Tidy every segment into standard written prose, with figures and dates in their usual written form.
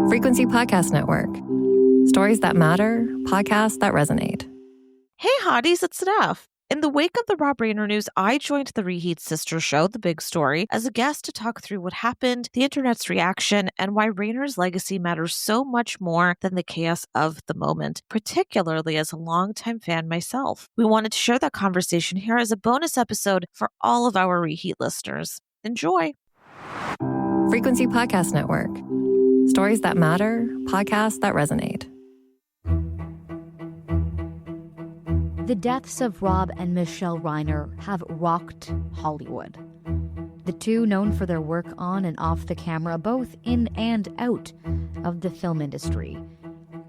Frequency Podcast Network. Stories that matter, podcasts that resonate. Hey, hotties, it's Sadaf. In the wake of the Rob Reiner news, I joined the Reheat sister show, The Big Story, as a guest to talk through what happened, the internet's reaction, and why Reiner's legacy matters so much more than the chaos of the moment, particularly as a longtime fan myself. We wanted to share that conversation here as a bonus episode for all of our Reheat listeners. Enjoy. Frequency Podcast Network. Stories that matter, podcasts that resonate. The deaths of Rob and Michele Reiner have rocked Hollywood. The two, known for their work on and off the camera, both in and out of the film industry.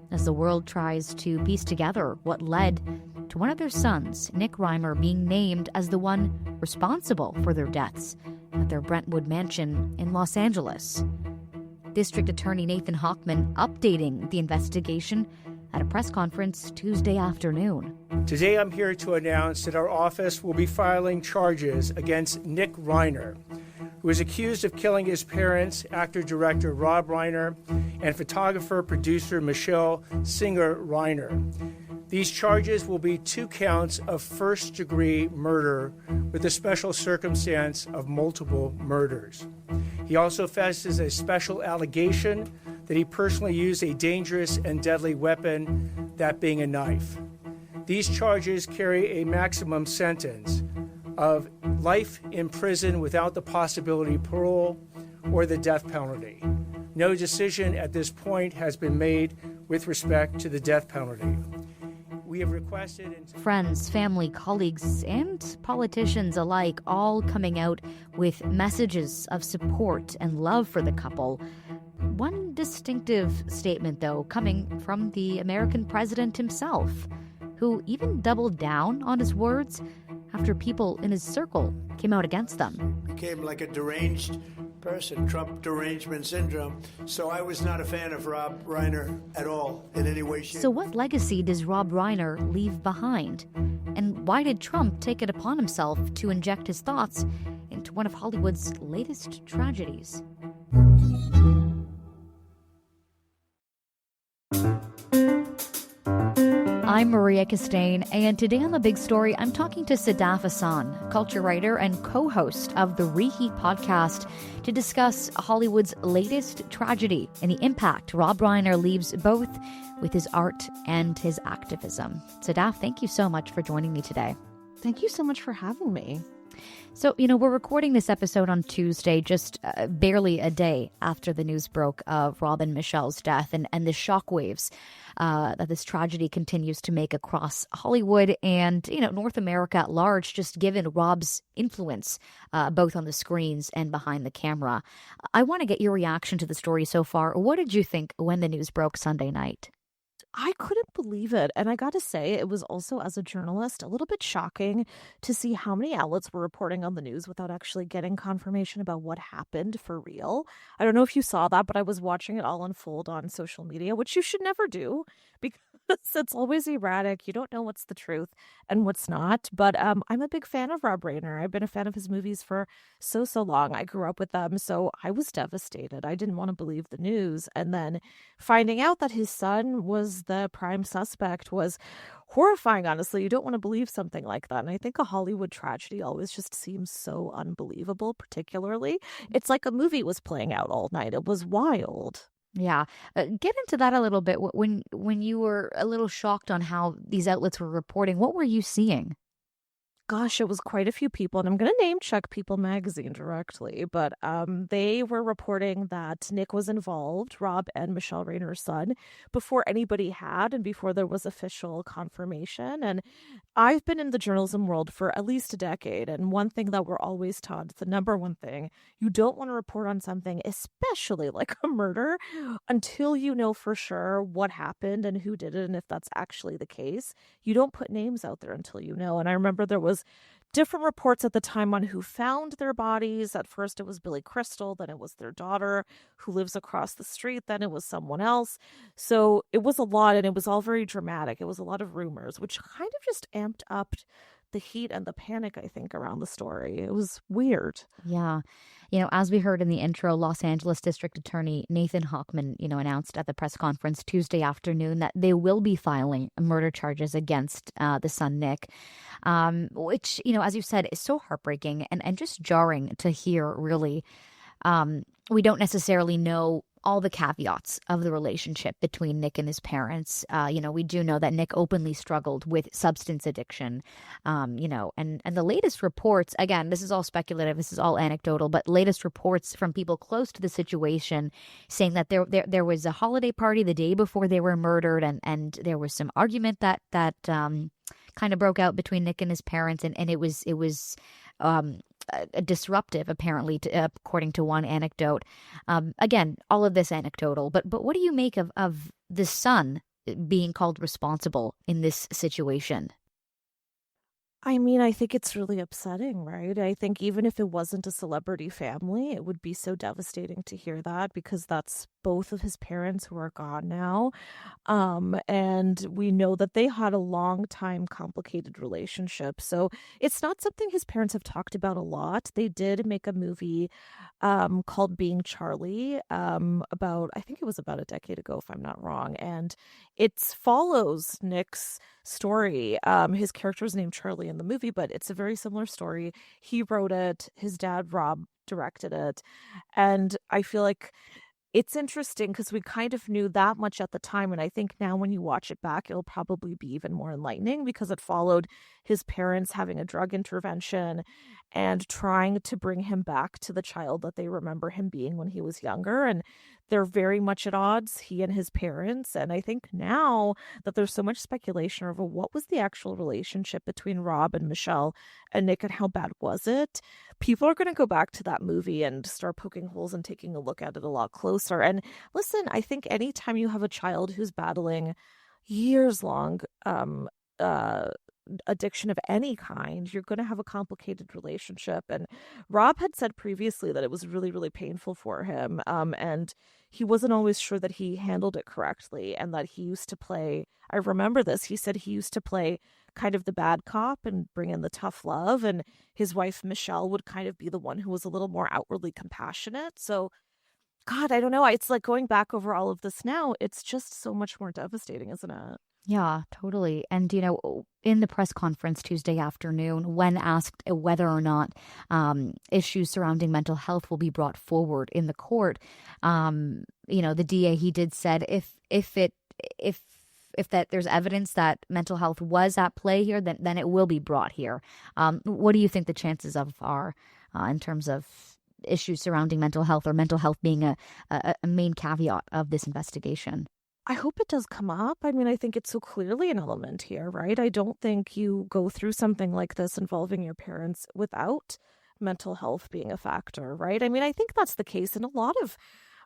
As the world tries to piece together what led to one of their sons, Nick Reiner, being named as the one responsible for their deaths at their Brentwood mansion in Los Angeles. District Attorney Nathan Hochman updating the investigation at a press conference Tuesday afternoon. Today I'm here to announce that our office will be filing charges against Nick Reiner, who is accused of killing his parents, actor-director Rob Reiner, and photographer-producer Michele Singer Reiner. These charges will be 2 counts of first-degree murder with the special circumstance of multiple murders. He also faces a special allegation that he personally used a dangerous and deadly weapon, that being a knife. These charges carry a maximum sentence of life in prison without the possibility of parole or the death penalty. No decision at this point has been made with respect to the death penalty. We have requested... Friends, family, colleagues, and politicians alike all coming out with messages of support and love for the couple. One distinctive statement, though, coming from the American president himself, who even doubled down on his words after people in his circle came out against them. Became like a deranged person, Trump derangement syndrome. So I was not a fan of Rob Reiner at all in any way, shape. So what legacy does Rob Reiner leave behind? And why did Trump take it upon himself to inject his thoughts into one of Hollywood's latest tragedies? I'm Maria Kestane, and today on The Big Story, I'm talking to Sadaf Hassan, culture writer and co-host of the Reheat podcast, to discuss Hollywood's latest tragedy and the impact Rob Reiner leaves both with his art and his activism. Sadaf, thank you so much for joining me today. Thank you so much for having me. So, we're recording this episode on Tuesday, just barely a day after the news broke of Rob and Michele's death and the shockwaves that this tragedy continues to make across Hollywood and, North America at large, just given Rob's influence both on the screens and behind the camera. I want to get your reaction to the story so far. What did you think when the news broke Sunday night? I couldn't believe it. And I got to say, it was also, as a journalist, a little bit shocking to see how many outlets were reporting on the news without actually getting confirmation about what happened for real. I don't know if you saw that, but I was watching it all unfold on social media, which you should never do because it's always erratic. You don't know what's the truth and what's not. But I'm a big fan of Rob Reiner. I've been a fan of his movies for so long. I grew up with them, so I was devastated. I didn't want to believe the news. And then finding out that his son was the prime suspect was horrifying, honestly. You don't want to believe something like that. And I think a Hollywood tragedy always just seems so unbelievable, particularly. It's like a movie was playing out all night. It was wild. Yeah. Get into that a little bit. When you were a little shocked on how these outlets were reporting, what were you seeing? Gosh, it was quite a few people, and I'm going to name check People magazine directly, but they were reporting that Nick was involved, Rob and Michele Reiner's son, before anybody had and before there was official confirmation. And I've been in the journalism world for at least a decade, and one thing that we're always taught, the number one thing, you don't want to report on something, especially like a murder, until you know for sure what happened and who did it and if that's actually the case. You don't put names out there until you know. And I remember there was different reports at the time on who found their bodies. At first, it was Billy Crystal. Then it was their daughter who lives across the street. Then it was someone else. So it was a lot, and it was all very dramatic. It was a lot of rumors, which kind of just amped up the heat and the panic, I think, around the story. It was weird. Yeah. As we heard in the intro, Los Angeles District Attorney Nathan Hochman, announced at the press conference Tuesday afternoon that they will be filing murder charges against the son, Nick, which, as you said, is so heartbreaking and just jarring to hear, really. We don't necessarily know all the caveats of the relationship between Nick and his parents. We do know that Nick openly struggled with substance addiction, and the latest reports, again, this is all speculative, this is all anecdotal, but latest reports from people close to the situation saying that there was a holiday party the day before they were murdered, and there was some argument that kind of broke out between Nick and his parents, and it was disruptive, apparently, according to one anecdote. Again, all of this anecdotal, but what do you make of the son being called responsible in this situation? I mean, I think it's really upsetting, right? I think even if it wasn't a celebrity family, it would be so devastating to hear that, because that's both of his parents who are gone now. And we know that they had a long time complicated relationship. So it's not something his parents have talked about a lot. They did make a movie called Being Charlie about, I think it was about a decade ago, if I'm not wrong. And it follows Nick's story. His character is named Charlie in the movie, but it's a very similar story. He wrote it. His dad, Rob, directed it. And I feel like it's interesting because we kind of knew that much at the time. And I think now when you watch it back, it'll probably be even more enlightening, because it followed his parents having a drug intervention and trying to bring him back to the child that they remember him being when he was younger. And they're very much at odds, he and his parents. And I think now that there's so much speculation over what was the actual relationship between Rob and Michele and Nick, and how bad was it, people are going to go back to that movie and start poking holes and taking a look at it a lot closer. And listen, I think anytime you have a child who's battling years-long addiction of any kind, you're going to have a complicated relationship. And Rob had said previously that it was really, really painful for him. And he wasn't always sure that he handled it correctly, and that he used to play, I remember this, he said he used to play kind of the bad cop and bring in the tough love. And his wife, Michele, would kind of be the one who was a little more outwardly compassionate. So, God, I don't know. It's like going back over all of this now, it's just so much more devastating, isn't it? Yeah, totally. And, in the press conference Tuesday afternoon, when asked whether or not issues surrounding mental health will be brought forward in the court, the DA, he did said if that there's evidence that mental health was at play here, then it will be brought here. What do you think the chances of are in terms of issues surrounding mental health, or mental health being a main caveat of this investigation? I hope it does come up. I mean, I think it's so clearly an element here, right? I don't think you go through something like this involving your parents without mental health being a factor, right? I mean, I think that's the case in a lot of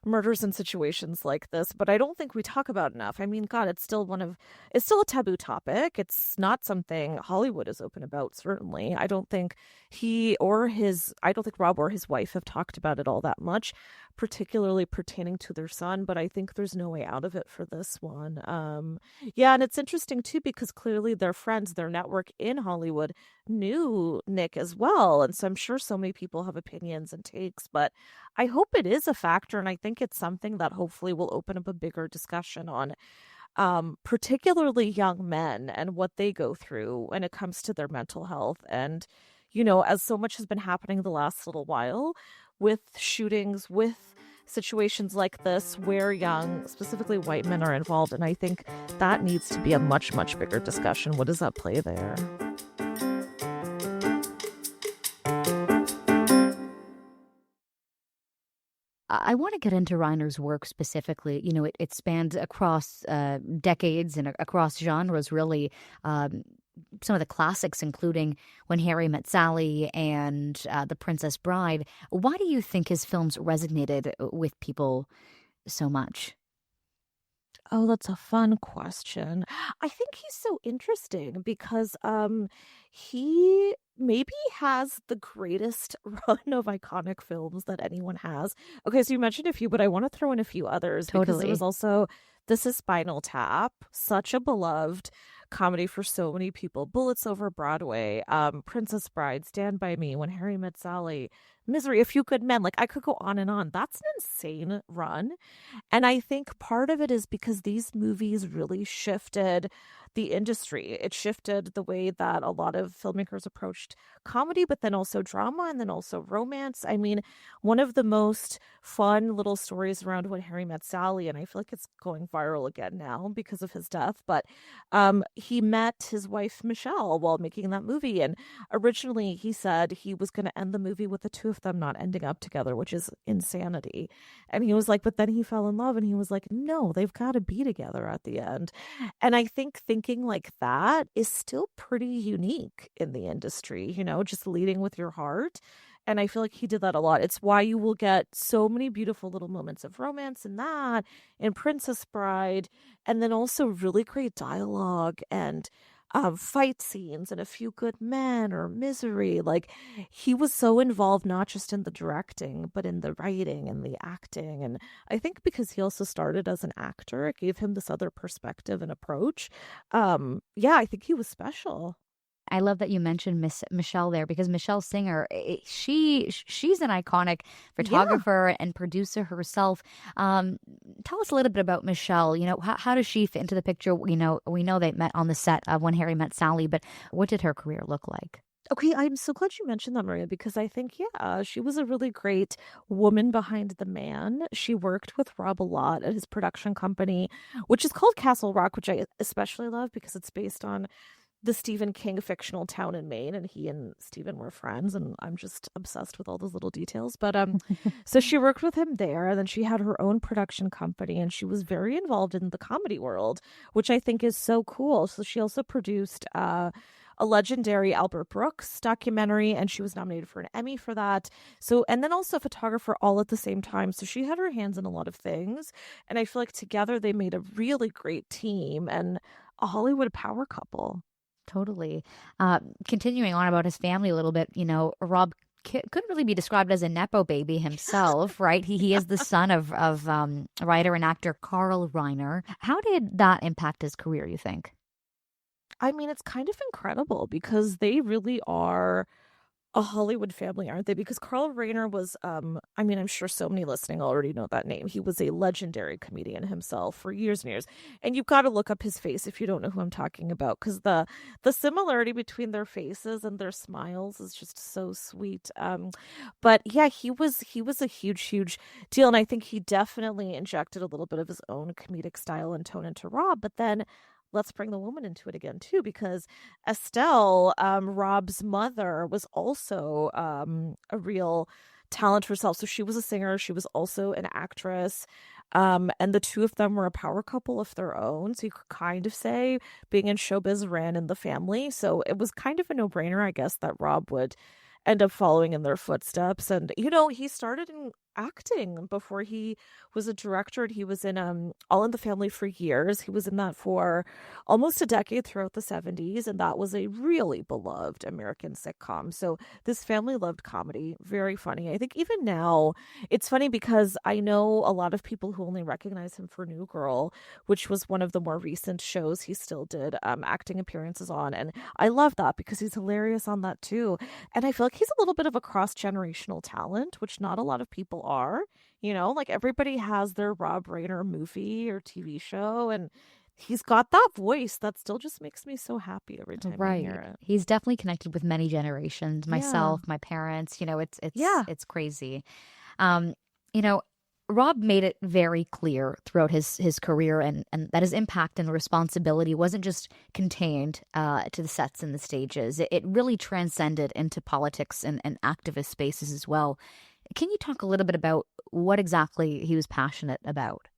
murders and situations like this, but I don't think we talk about enough. I mean, God, it's still a taboo topic. It's not something Hollywood is open about, certainly. I don't think Rob or his wife have talked about it all that much, particularly pertaining to their son, but I think there's no way out of it for this one. Yeah, and it's interesting too, because clearly their friends, their network in Hollywood knew Nick as well. And so I'm sure so many people have opinions and takes, but I hope it is a factor. And I think it's something that hopefully will open up a bigger discussion on particularly young men and what they go through when it comes to their mental health. And, as so much has been happening the last little while with shootings, with situations like this where young, specifically white men, are involved. And I think that needs to be a much, much bigger discussion. What does that play there? I want to get into Reiner's work specifically. It spans across decades and across genres, really. Some of the classics, including When Harry Met Sally and The Princess Bride. Why do you think his films resonated with people so much? Oh, that's a fun question. I think he's so interesting because he maybe has the greatest run of iconic films that anyone has. Okay, so you mentioned a few, but I want to throw in a few others. Because Totally. there was also This Is Spinal Tap, such a beloved comedy for so many people. Bullets Over Broadway, Princess Bride, Stand By Me, When Harry Met Sally, Misery, A Few Good Men. Like, I could go on and on. That's an insane run. And I think part of it is because these movies really shifted the industry. It shifted the way that a lot of filmmakers approached comedy, but then also drama and then also romance. I mean, one of the most fun little stories around When Harry Met Sally, and I feel like it's going viral again now because of his death, but he met his wife Michele while making that movie. And originally he said he was going to end the movie with the two of them not ending up together, which is insanity. And he was like, but then he fell in love and he was like, no, they've got to be together at the end. And I think thinking like that is still pretty unique in the industry, you know, just leading with your heart. And I feel like he did that a lot. It's why you will get so many beautiful little moments of romance in that, in Princess Bride, and then also really great dialogue and fight scenes and A Few Good Men or Misery. Like, he was so involved not just in the directing, but in the writing and the acting. And I think because he also started as an actor, it gave him this other perspective and approach. Yeah, I think he was special. I love that you mentioned Michele there, because Michele Singer, she's an iconic photographer and producer herself. Tell us a little bit about Michele. You know, how does she fit into the picture? You know, we know they met on the set of When Harry Met Sally, but what did her career look like? Okay, I'm so glad you mentioned that, Maria, because I think, yeah, she was a really great woman behind the man. She worked with Rob a lot at his production company, which is called Castle Rock, which I especially love because it's based on the Stephen King fictional town in Maine, and he and Stephen were friends, and I'm just obsessed with all those little details. But so she worked with him there, and then she had her own production company, and she was very involved in the comedy world, which I think is so cool. So she also produced a legendary Albert Brooks documentary, and she was nominated for an Emmy for that. So, and then also a photographer all at the same time. So she had her hands in a lot of things, and I feel like together they made a really great team and a Hollywood power couple. Totally. Continuing on about his family a little bit, you know, Rob couldn't really be described as a nepo baby himself, right? He is the son of writer and actor Carl Reiner. How did that impact his career, you think? I mean, it's kind of incredible because they really are a Hollywood family, aren't they? Because Carl Reiner was, I mean, I'm sure so many listening already know that name. He was a legendary comedian himself for years and years. And you've got to look up his face if you don't know who I'm talking about, because the similarity between their faces and their smiles is just so sweet. But yeah, he was a huge deal. And I think he definitely injected a little bit of his own comedic style and tone into Rob. But then let's bring the woman into it again, too, because Estelle, Rob's mother, was also a real talent herself. So she was a singer. She was also an actress. And the two of them were a power couple of their own. So you could kind of say being in showbiz ran in the family. So it was kind of a no-brainer, I guess, that Rob would end up following in their footsteps. And, you know, he started in acting before he was a director, and he was in All in the Family for years. He was in that for almost a decade throughout the 70s, and that was a really beloved American sitcom. So this family loved comedy. Very funny. I think even now it's funny because I know a lot of people who only recognize him for New Girl, which was one of the more recent shows he still did acting appearances on, and I love that because he's hilarious on that too. And I feel like he's a little bit of a cross-generational talent, which not a lot of people are. You know, like everybody has their Rob Reiner movie or TV show, and he's got that voice that still just makes me so happy every time I hear it. He's definitely connected with many generations. Myself, my parents, you know, it's crazy. You know, Rob made it very clear throughout his career and that his impact and responsibility wasn't just contained to the sets and the stages. It really transcended into politics and activist spaces as well. Can you talk a little bit about what exactly he was passionate about?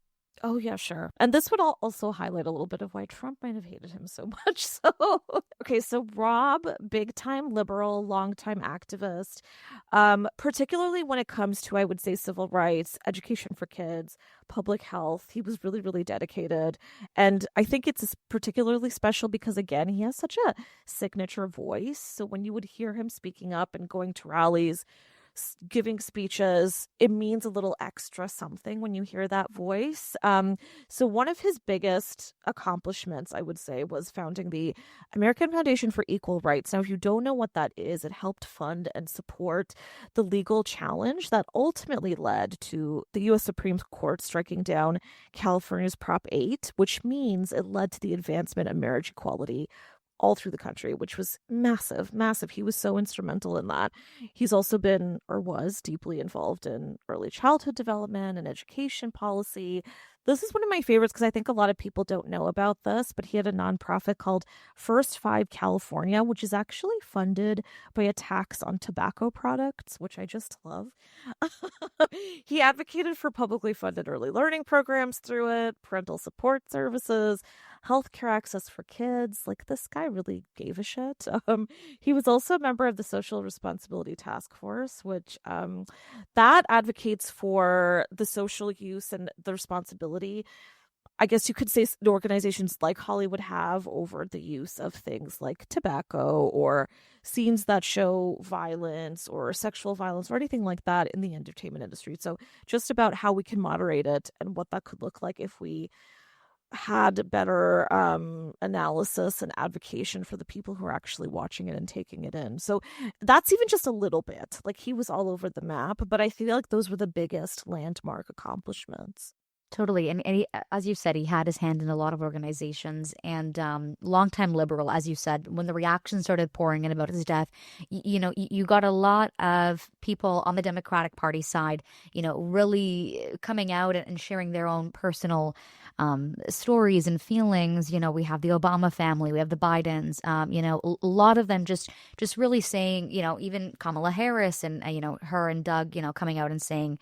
Oh, yeah, sure. And this would also highlight a little bit of why Trump might have hated him so much. So, okay, so Rob, big time liberal, long time activist, particularly when it comes to, I would say, civil rights, education for kids, public health. He was really, really dedicated. And I think it's particularly special because, again, he has such a signature voice. So when you would hear him speaking up and going to rallies, giving speeches, it means a little extra something when you hear that voice. So one of his biggest accomplishments, I would say, was founding the American Foundation for Equal Rights. Now, if you don't know what that is, it helped fund and support the legal challenge that ultimately led to the U.S. Supreme Court striking down California's Prop 8, which means it led to the advancement of marriage equality all through the country, which was massive, massive. He was so instrumental in that. He's also been, or was, deeply involved in early childhood development and education policy. This is one of my favorites because I think a lot of people don't know about this, but he had a nonprofit called First Five California, which is actually funded by a tax on tobacco products, which I just love. He advocated for publicly funded early learning programs through it, parental support services, healthcare access for kids. Like, this guy really gave a shit. He was also a member of the Social Responsibility Task Force, which that advocates for the social use and the responsibility, I guess you could say, organizations like Hollywood have over the use of things like tobacco or scenes that show violence or sexual violence or anything like that in the entertainment industry. So just about how we can moderate it and what that could look like if we had better analysis and advocation for the people who are actually watching it and taking it in. So that's even just a little bit. Like, he was all over the map, but I feel like those were the biggest landmark accomplishments. Totally. And he, as you said, he had his hand in a lot of organizations and longtime liberal, as you said, when the reactions started pouring in about his death, you got a lot of people on the Democratic Party side, really coming out and sharing their own personal stories and feelings. We have the Obama family, we have the Bidens, a lot of them just really saying, even Kamala Harris and, her and Doug, coming out and saying,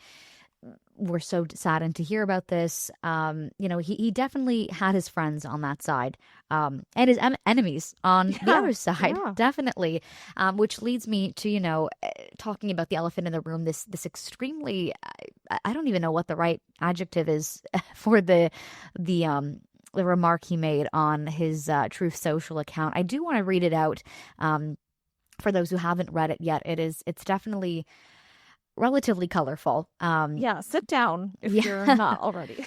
we're so saddened to hear about this. He definitely had his friends on that side, and his enemies on the other side, definitely. Which leads me to, talking about the elephant in the room, this extremely, I don't even know what the right adjective is for the remark he made on his Truth Social account. I do want to read it out for those who haven't read it yet. It's definitely relatively colorful. Sit down if you're not already.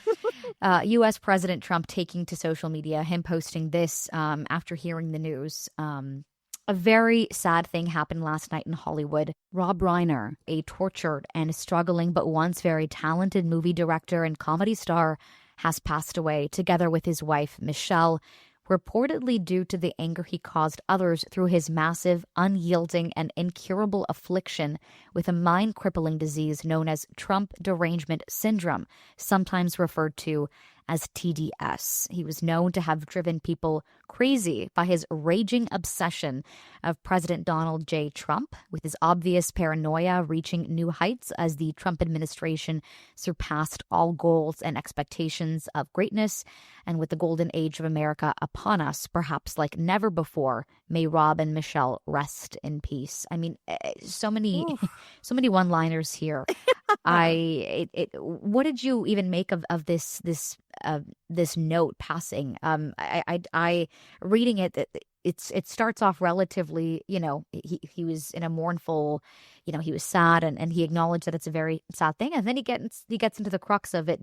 U.S. President Trump taking to social media, him posting this after hearing the news. A very sad thing happened last night in Hollywood. Rob Reiner, a tortured and struggling but once very talented movie director and comedy star, has passed away, together with his wife, Michele, reportedly due to the anger he caused others through his massive, unyielding, and incurable affliction with a mind-crippling disease known as Trump derangement syndrome, sometimes referred to as TDS. He was known to have driven people crazy by his raging obsession of President Donald J. Trump, with his obvious paranoia reaching new heights as the Trump administration surpassed all goals and expectations of greatness. And with the golden age of America upon us, perhaps like never before, may Rob and Michele rest in peace. I mean, so many one-liners here. What did you even make of this note passing? I reading it. It starts off relatively, he was in a mournful, he was sad and he acknowledged that it's a very sad thing. And then he gets into the crux of it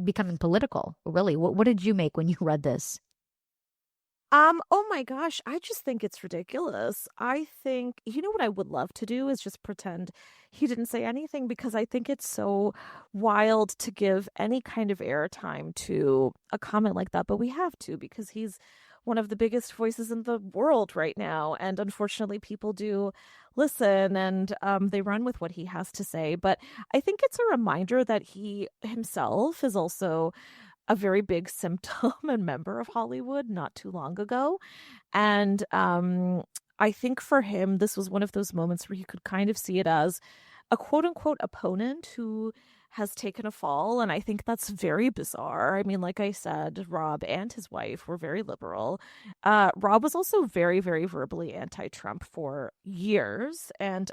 becoming political. Really, what did you make when you read this? Oh my gosh, I just think it's ridiculous. I think, what I would love to do is just pretend he didn't say anything, because I think it's so wild to give any kind of airtime to a comment like that. But we have to, because he's one of the biggest voices in the world right now. And unfortunately, people do listen and they run with what he has to say. But I think it's a reminder that he himself is also a very big symptom and member of Hollywood not too long ago. And I think for him, this was one of those moments where you could kind of see it as a quote unquote opponent who has taken a fall, and I think that's very bizarre. I mean, like I said, Rob and his wife were very liberal. Rob was also very, very verbally anti-Trump for years, and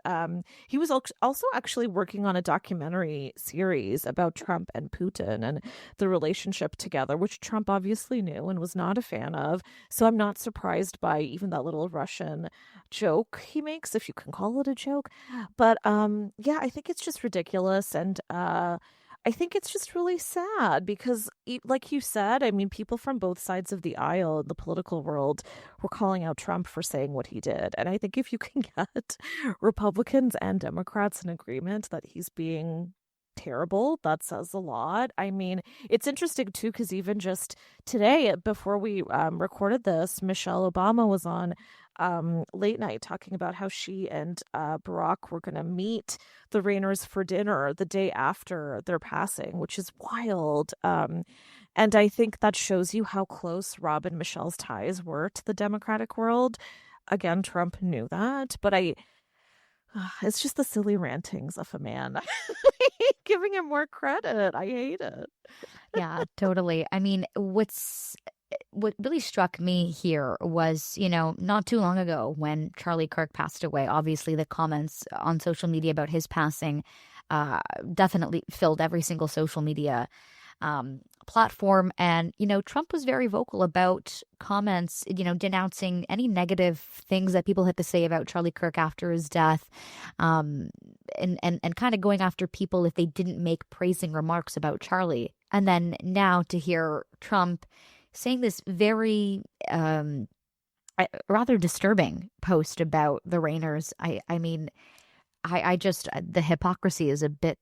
he was also actually working on a documentary series about Trump and Putin and the relationship together, which Trump obviously knew and was not a fan of. So I'm not surprised by even that little Russian joke he makes, if you can call it a joke. But yeah, I think it's just ridiculous, and I think it's just really sad because, like you said, I mean, people from both sides of the aisle in the political world were calling out Trump for saying what he did. And I think if you can get Republicans and Democrats in agreement that he's being terrible, that says a lot. I mean, it's interesting too, because even just today, before we recorded this, Michelle Obama was on late night talking about how she and Barack were going to meet the Rainers for dinner the day after their passing, which is wild. And I think that shows you how close Rob and Michelle's ties were to the Democratic world. Again, Trump knew that, but it's just the silly rantings of a man. Giving him more credit. I hate it. Yeah, totally. I mean, what really struck me here was, not too long ago when Charlie Kirk passed away, obviously the comments on social media about his passing definitely filled every single social media platform. And, Trump was very vocal about comments, denouncing any negative things that people had to say about Charlie Kirk after his death, and kind of going after people if they didn't make praising remarks about Charlie. And then now to hear Trump saying this very rather disturbing post about the Rainers, I mean, I just, the hypocrisy is a bit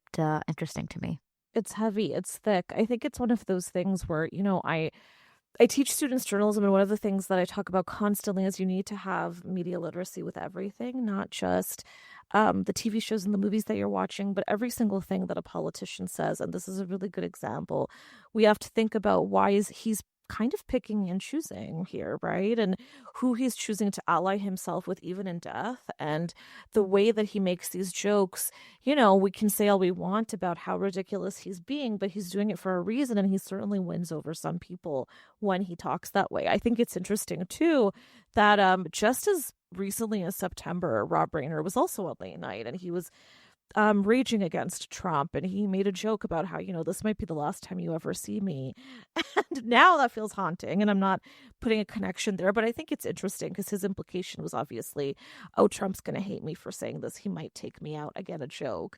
interesting to me. It's heavy. It's thick. I think it's one of those things where, I teach students journalism, and one of the things that I talk about constantly is you need to have media literacy with everything, not just the TV shows and the movies that you're watching, but every single thing that a politician says. And this is a really good example. We have to think about why he's kind of picking and choosing here, right? And who he's choosing to ally himself with even in death, and the way that he makes these jokes. We can say all we want about how ridiculous he's being, but he's doing it for a reason, and he certainly wins over some people when he talks that way. I think it's interesting too that just as recently as September, Rob Reiner was also on late night, and he was raging against Trump, and he made a joke about how, this might be the last time you ever see me. And now that feels haunting, and I'm not putting a connection there, but I think it's interesting because his implication was obviously, oh, Trump's going to hate me for saying this. He might take me out. Again, a joke.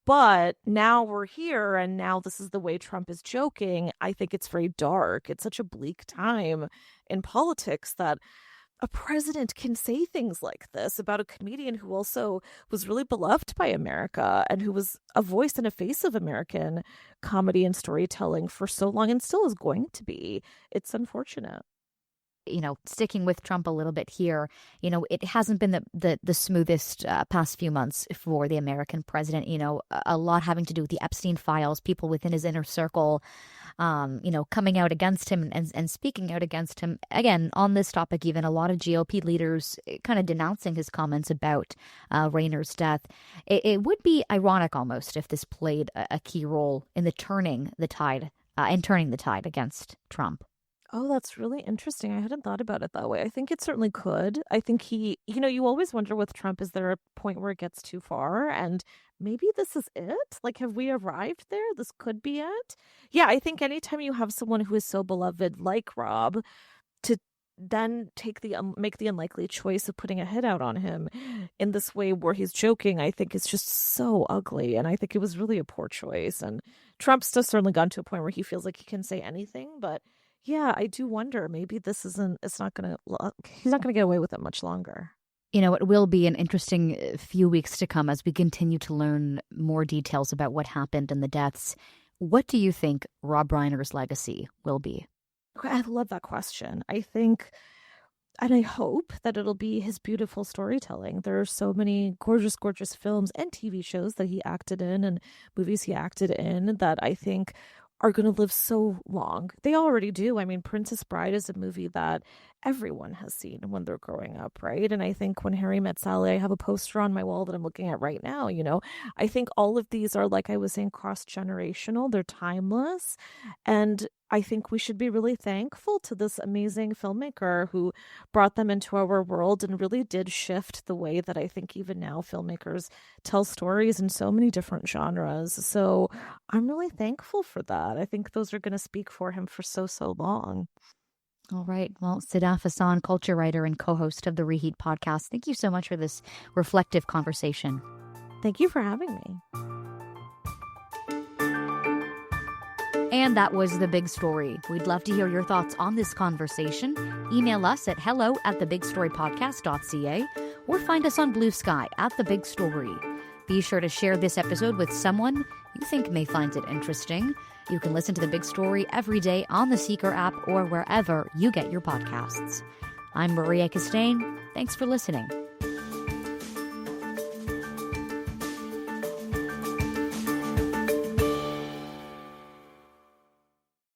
But now we're here, and now this is the way Trump is joking. I think it's very dark. It's such a bleak time in politics that a president can say things like this about a comedian who also was really beloved by America and who was a voice and a face of American comedy and storytelling for so long and still is going to be. It's unfortunate. Sticking with Trump a little bit here, it hasn't been the smoothest past few months for the American president. A lot having to do with the Epstein files, people within his inner circle, coming out against him and speaking out against him. Again, on this topic, even a lot of GOP leaders kind of denouncing his comments about Rainer's death. It would be ironic almost if this played a key role in turning the tide against Trump. Oh, that's really interesting. I hadn't thought about it that way. I think it certainly could. I think you always wonder with Trump, is there a point where it gets too far? And maybe this is it? Like, have we arrived there? This could be it? Yeah, I think anytime you have someone who is so beloved like Rob, to then make the unlikely choice of putting a hit out on him in this way where he's joking, I think is just so ugly. And I think it was really a poor choice. And Trump's just certainly gotten to a point where he feels like he can say anything, but yeah, I do wonder, maybe he's not going to get away with it much longer. It will be an interesting few weeks to come as we continue to learn more details about what happened and the deaths. What do you think Rob Reiner's legacy will be? I love that question. I think, and I hope that it'll be his beautiful storytelling. There are so many gorgeous, gorgeous films and TV shows that he acted in and movies he acted in that I think are going to live so long. They already do. I mean, Princess Bride is a movie that everyone has seen when they're growing up, right? And I think When Harry Met Sally, I have a poster on my wall that I'm looking at right now, I think all of these are, like I was saying, cross-generational. They're timeless. And I think we should be really thankful to this amazing filmmaker who brought them into our world and really did shift the way that I think even now filmmakers tell stories in so many different genres. So I'm really thankful for that. I think those are going to speak for him for so long. All right. Well, Sadaf Hassan, culture writer and co-host of the Reheat podcast, thank you so much for this reflective conversation. Thank you for having me. And that was The Big Story. We'd love to hear your thoughts on this conversation. Email us at hello@thebigstorypodcast.ca or find us on Blue Sky at The Big Story. Be sure to share this episode with someone you think may find it interesting. You can listen to The Big Story every day on the Seeker app or wherever you get your podcasts. I'm Maria Kestane. Thanks for listening.